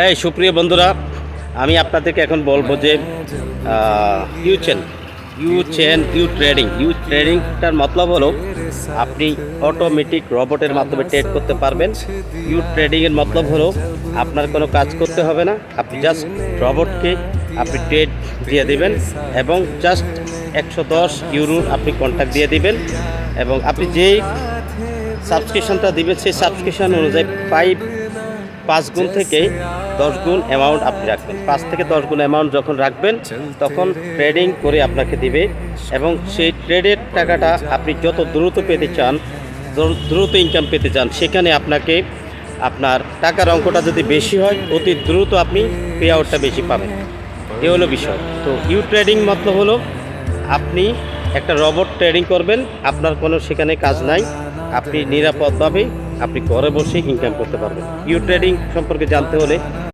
এই সুপ্রিয় বন্ধুরা, আমি আপনাদেরকে এখন বলবো যে ইউ ট্রেডিংটার মতলব হলো আপনি অটোমেটিক রোবটের মাধ্যমে ট্রেড করতে পারবেন। ইউ ট্রেডিংয়ের মতলব হলো আপনার কোনো কাজ করতে হবে না, আপনি জাস্ট রোবটকে আপনি ট্রেড দিয়ে দিবেন এবং জাস্ট 110 ইউরোর আপনি কন্ট্যাক্ট দিয়ে দিবেন এবং আপনি যেই সাবস্ক্রিপশনটা দিবেন সেই সাবস্ক্রিপশন অনুযায়ী 5 গুণ থেকে 10 গুণ অ্যামাউন্ট আপনি রাখবেন। 5 থেকে 10 গুণ অ্যামাউন্ট যখন রাখবেন তখন ট্রেডিং করে আপনাকে দিবে এবং সেই ট্রেডের টাকাটা আপনি যত দ্রুত পেতে চান, দ্রুত ইনকাম পেতে চান, সেখানে আপনাকে আপনার টাকার অঙ্কটা যদি বেশি হয় অতি দ্রুত আপনি পে আউটটা বেশি পাবেন। এ হলো বিষয়। তো ইউ ট্রেডিং মতলব হলো আপনি একটা রোবট ট্রেডিং করবেন, আপনার কোনো সেখানে কাজ নাই, আপনি নিরাপদভাবে আপনি ঘরে বসে ইনকাম করতে পারবেন। ইউ ট্রেডিং সম্পর্কে জানতে হলে